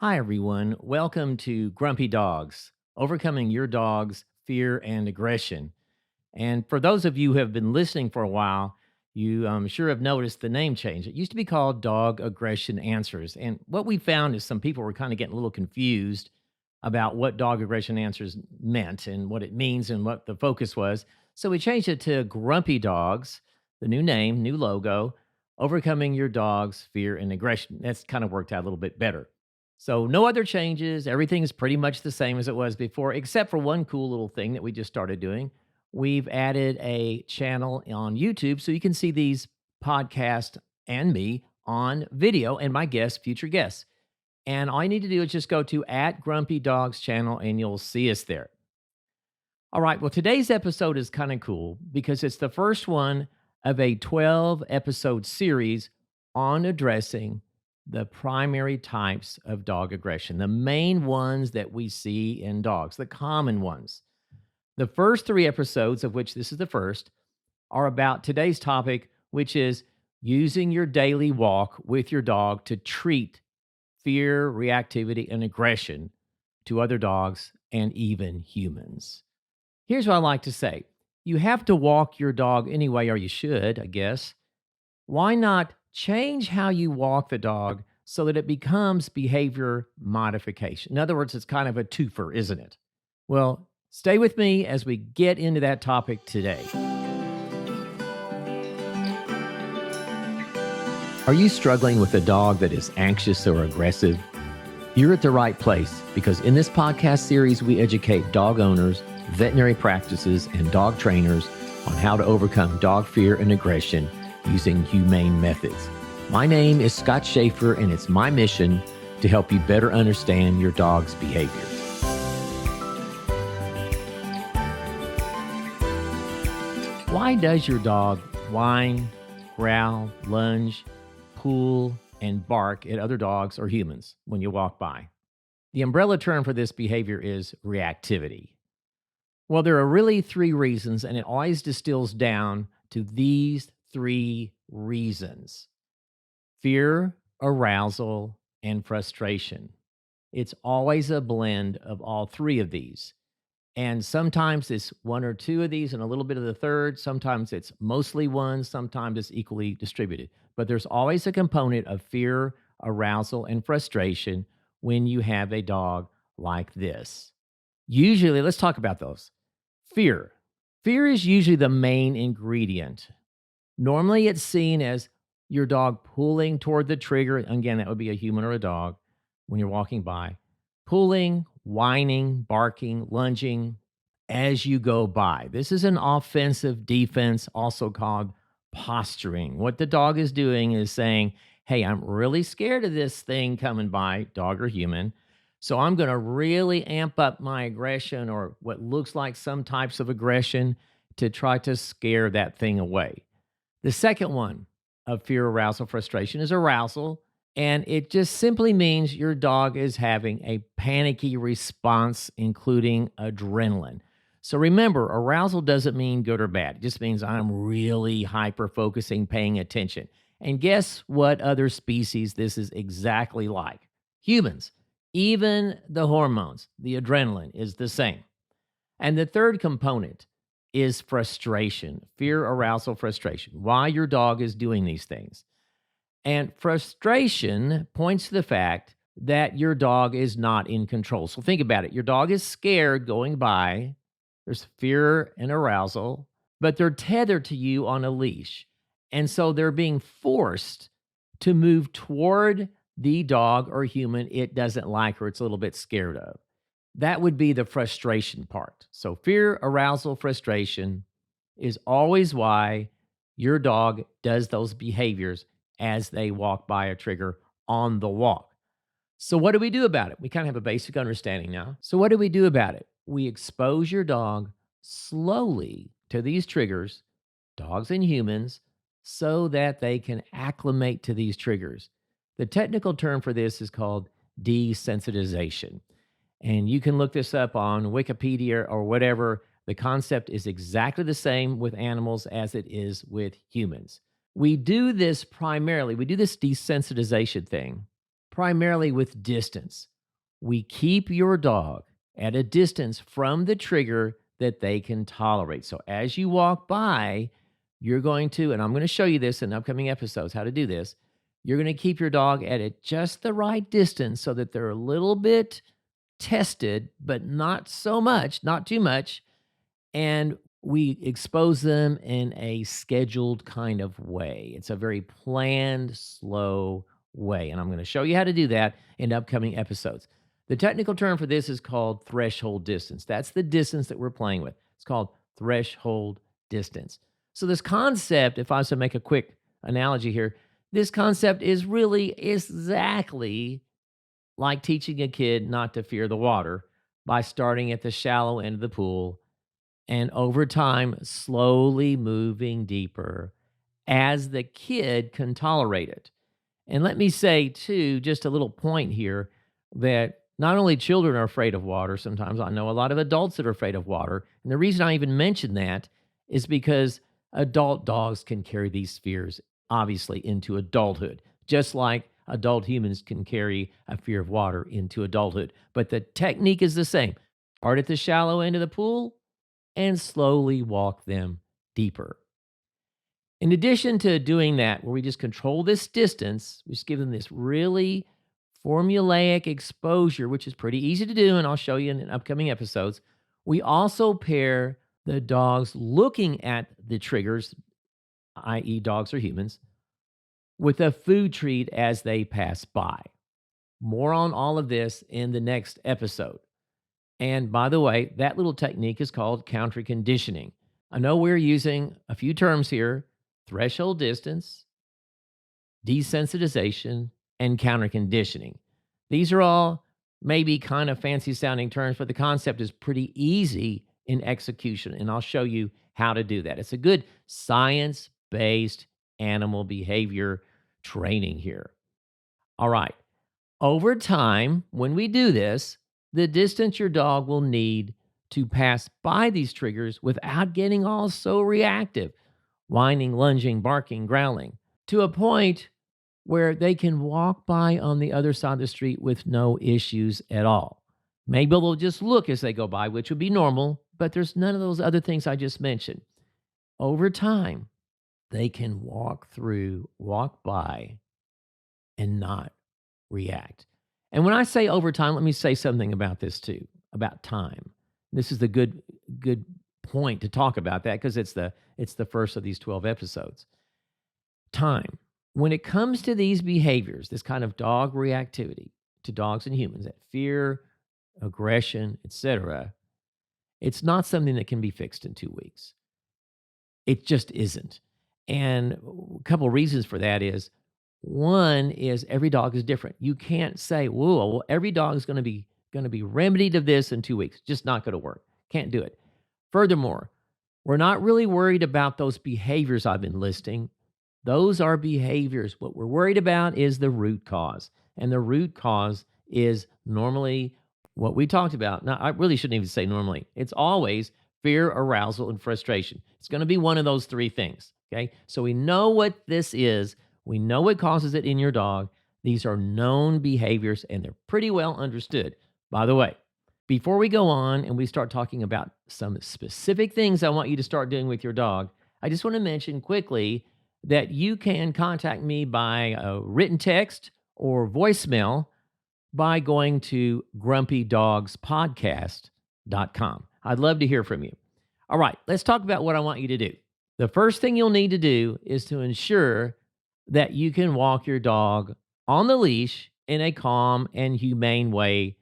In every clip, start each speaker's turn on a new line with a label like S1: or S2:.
S1: Hi, everyone. Welcome to Grumpy Dogs, overcoming your dog's fear and aggression. And for those of you who have been listening for a while, you sure have noticed the name change. It used to be called Dog Aggression Answers. And what we found is some people were kind of getting a little confused about what dog aggression answers meant and what it means and what the focus was. So we changed it to Grumpy Dogs, the new name, new logo, overcoming your dog's fear and aggression. That's kind of worked out a little bit better. So, no other changes. Everything is pretty much the same as it was before, except for one cool little thing that we just started doing. We've added a channel on YouTube so you can see these podcasts and me on video and my guests, future guests. And all you need to do is just go to at Grumpy Dogs channel and you'll see us there. All right. Well, today's episode is kind of cool because it's the first one of a 12 episode series on addressing the primary types of dog aggression, the main ones that we see in dogs, the common ones. The first three episodes, of which this is the first, are about today's topic, which is using your daily walk with your dog to treat fear, reactivity, and aggression to other dogs and even humans. Here's what I like to say: you have to walk your dog anyway, or you should, I guess. Why not change how you walk the dog so that it becomes behavior modification? In other words, it's kind of a twofer, isn't it? Well, stay with me as we get into that topic today. Are you struggling with a dog that is anxious or aggressive? You're at the right place because in this podcast series, we educate dog owners, veterinary practices, and dog trainers on how to overcome dog fear and aggression using humane methods. My name is Scott Sheaffer, and it's my mission to help you better understand your dog's behavior. Why does your dog whine, growl, lunge, pull, and bark at other dogs or humans when you walk by? The umbrella term for this behavior is reactivity. Well, there are really three reasons, and it always distills down to these three reasons: fear, arousal, and frustration. It's always a blend of all three of these. And sometimes it's one or two of these and a little bit of the third. Sometimes it's mostly one. Sometimes it's equally distributed. But there's always a component of fear, arousal, and frustration when you have a dog like this. Usually, let's talk about those. Fear. Fear is usually the main ingredient. Normally, it's seen as your dog pulling toward the trigger. Again, that would be a human or a dog when you're walking by. Pulling, whining, barking, lunging as you go by. This is an offensive defense, also called posturing. What the dog is doing is saying, hey, I'm really scared of this thing coming by, dog or human. So I'm going to really amp up my aggression or what looks like some types of aggression to try to scare that thing away. The second one of fear, arousal, frustration is arousal. And it just simply means your dog is having a panicky response, including adrenaline. So remember, arousal doesn't mean good or bad. It just means I'm really hyper focusing, paying attention. And guess what other species this is exactly like? Humans. Even the hormones, the adrenaline is the same. And the third component is frustration, fear, arousal, frustration. Why your dog is doing these things. And frustration points to the fact that your dog is not in control. So think about it. Your dog is scared going by. There's fear and arousal, but they're tethered to you on a leash. And so they're being forced to move toward the dog or human it doesn't like or it's a little bit scared of. That would be the frustration part. So fear, arousal, frustration is always why your dog does those behaviors as they walk by a trigger on the walk. So what do we do about it? We kind of have a basic understanding now. So what do we do about it? We expose your dog slowly to these triggers, dogs and humans, so that they can acclimate to these triggers. The technical term for this is called desensitization. And you can look this up on Wikipedia or whatever. The concept is exactly the same with animals as it is with humans. We do this desensitization thing primarily with distance. We keep your dog at a distance from the trigger that they can tolerate. So as you walk by, you're going to, and I'm going to show you this in upcoming episodes, how to do this. You're going to keep your dog at just the right distance so that they're a little bit tested, but not so much, not too much. And we expose them in a scheduled kind of way. It's a very planned, slow way. And I'm going to show you how to do that in upcoming episodes. The technical term for this is called threshold distance. That's the distance that we're playing with. It's called threshold distance. So, this concept, if I was to make a quick analogy here, this concept is really exactly like teaching a kid not to fear the water by starting at the shallow end of the pool and over time slowly moving deeper as the kid can tolerate it. And let me say, too, just a little point here that not only children are afraid of water, sometimes I know a lot of adults that are afraid of water. And the reason I even mention that is because adult dogs can carry these fears, obviously, into adulthood, just like adult humans can carry a fear of water into adulthood. But the technique is the same. Start at the shallow end of the pool and slowly walk them deeper. In addition to doing that, where we just control this distance, we just give them this really formulaic exposure, which is pretty easy to do, and I'll show you in upcoming episodes. We also pair the dogs looking at the triggers, i.e., dogs or humans, with a food treat as they pass by. More on all of this in the next episode. And by the way, that little technique is called counter conditioning. I know we're using a few terms here: threshold distance, desensitization, and counter conditioning. These are all maybe kind of fancy sounding terms, but the concept is pretty easy in execution. And I'll show you how to do that. It's a good science based animal behavior training here. All right. Over time, when we do this, the distance your dog will need to pass by these triggers without getting all so reactive, whining, lunging, barking, growling, to a point where they can walk by on the other side of the street with no issues at all. Maybe they'll just look as they go by, which would be normal, but there's none of those other things I just mentioned. Over time, they can walk by, and not react. And when I say over time, let me say something about this too, about time. This is the good point to talk about that because it's the first of these 12 episodes. Time. When it comes to these behaviors, this kind of dog reactivity to dogs and humans, that fear, aggression, etc., it's not something that can be fixed in 2 weeks. It just isn't. And a couple of reasons for that is, one is every dog is different. You can't say, "Whoa, well, every dog is going to be remedied of this in 2 weeks." Just not going to work. Can't do it. Furthermore, we're not really worried about those behaviors I've been listing. Those are behaviors. What we're worried about is the root cause. And the root cause is normally what we talked about. Now, I really shouldn't even say normally. It's always fear, arousal, and frustration. It's going to be one of those three things. Okay. So we know what this is. We know what causes it in your dog. These are known behaviors and they're pretty well understood. By the way, before we go on and we start talking about some specific things I want you to start doing with your dog, I just want to mention quickly that you can contact me by a written text or voicemail by going to grumpydogspodcast.com. I'd love to hear from you. All right, let's talk about what I want you to do. The first thing you'll need to do is to ensure that you can walk your dog on the leash in a calm and humane way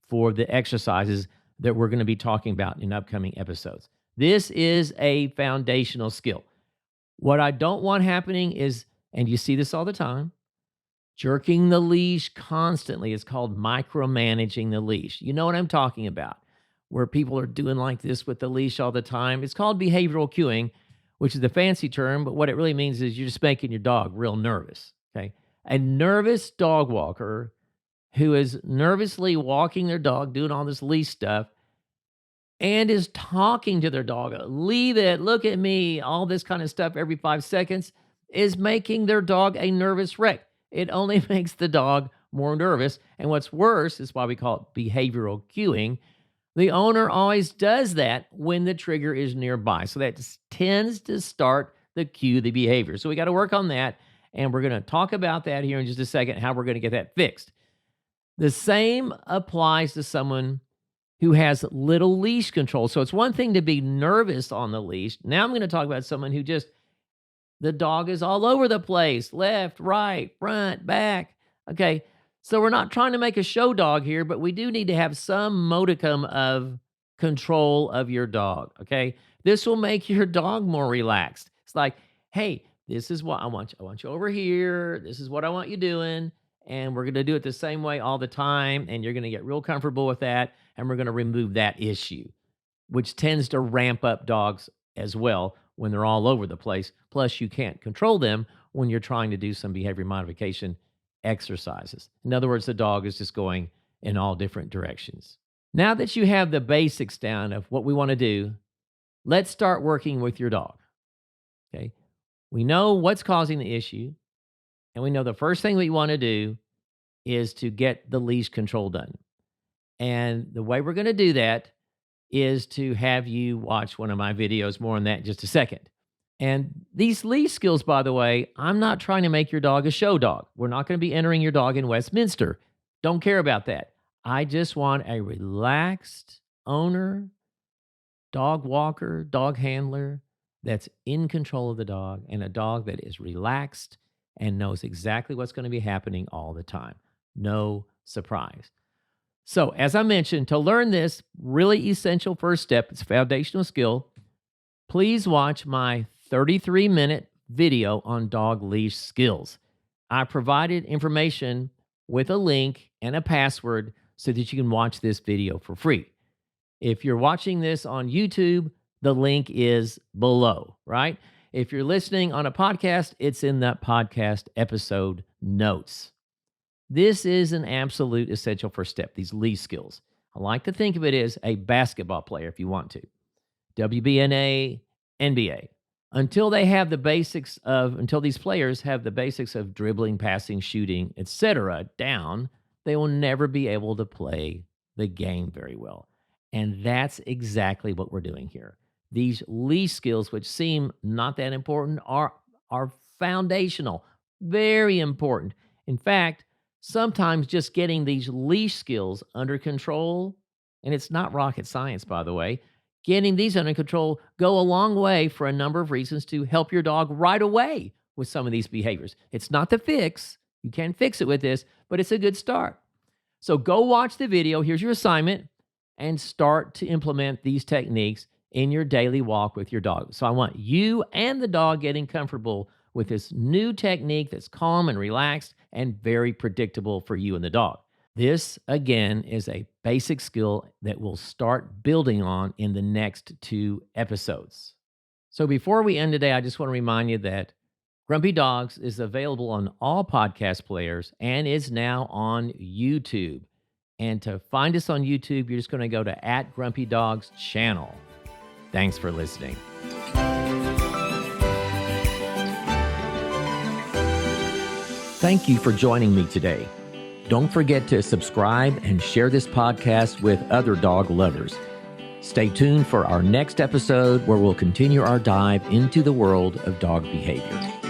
S1: for the exercises that we're going to be talking about in upcoming episodes. This is a foundational skill. What I don't want happening is, and you see this all the time, jerking the leash constantly. It's called micromanaging the leash. You know what I'm talking about, where people are doing like this with the leash all the time. It's called behavioral cueing, which is the fancy term, but what it really means is you're just making your dog real nervous, okay? A nervous dog walker who is nervously walking their dog, doing all this leash stuff, and is talking to their dog, "Leave it, look at me," all this kind of stuff every 5 seconds, is making their dog a nervous wreck. It only makes the dog more nervous. And what's worse is why we call it behavioral cueing. The owner always does that when the trigger is nearby. So that tends to start the cue, the behavior. So we got to work on that. And we're going to talk about that here in just a second, how we're going to get that fixed. The same applies to someone who has little leash control. So it's one thing to be nervous on the leash. Now I'm going to talk about someone who the dog is all over the place, left, right, front, back. Okay, so we're not trying to make a show dog here, but we do need to have some modicum of control of your dog, okay? This will make your dog more relaxed. It's like, hey, this is what I want you. I want you over here. This is what I want you doing. And we're going to do it the same way all the time. And you're going to get real comfortable with that. And we're going to remove that issue, which tends to ramp up dogs as well when they're all over the place. Plus, you can't control them when you're trying to do some behavior modification exercises. In other words, the dog is just going in all different directions. Now that you have the basics down of what we want to do, let's start working with your dog. Okay. We know what's causing the issue, and we know the first thing we want to do is to get the leash control done. And the way we're going to do that is to have you watch one of my videos. More on that in just a second. And these leash skills, by the way, I'm not trying to make your dog a show dog. We're not going to be entering your dog in Westminster. Don't care about that. I just want a relaxed owner, dog walker, dog handler that's in control of the dog, and a dog that is relaxed and knows exactly what's going to be happening all the time. No surprise. So, as I mentioned, to learn this really essential first step, it's a foundational skill, please watch my 33-minute video on dog leash skills. I provided information with a link and a password so that you can watch this video for free. If you're watching this on YouTube, the link is below, right? If you're listening on a podcast, it's in that podcast episode notes. This is an absolute essential first step, these leash skills. I like to think of it as a basketball player if you want to. WBNA, NBA. Until these players have the basics of dribbling, passing, shooting, etc. down, they will never be able to play the game very well. And that's exactly what we're doing here. These leash skills, which seem not that important, are foundational, very important. In fact, sometimes just getting these leash skills under control, and it's not rocket science, by the way, getting these under control go a long way for a number of reasons to help your dog right away with some of these behaviors. It's not the fix. You can't fix it with this, but it's a good start. So go watch the video. Here's your assignment, and start to implement these techniques in your daily walk with your dog. So I want you and the dog getting comfortable with this new technique that's calm and relaxed and very predictable for you and the dog. This, again, is a basic skill that we'll start building on in the next 2 episodes. So before we end today, I just want to remind you that Grumpy Dogs is available on all podcast players and is now on YouTube. And to find us on YouTube, you're just going to go to @GrumpyDogsChannel. Thanks for listening. Thank you for joining me today. Don't forget to subscribe and share this podcast with other dog lovers. Stay tuned for our next episode where we'll continue our dive into the world of dog behavior.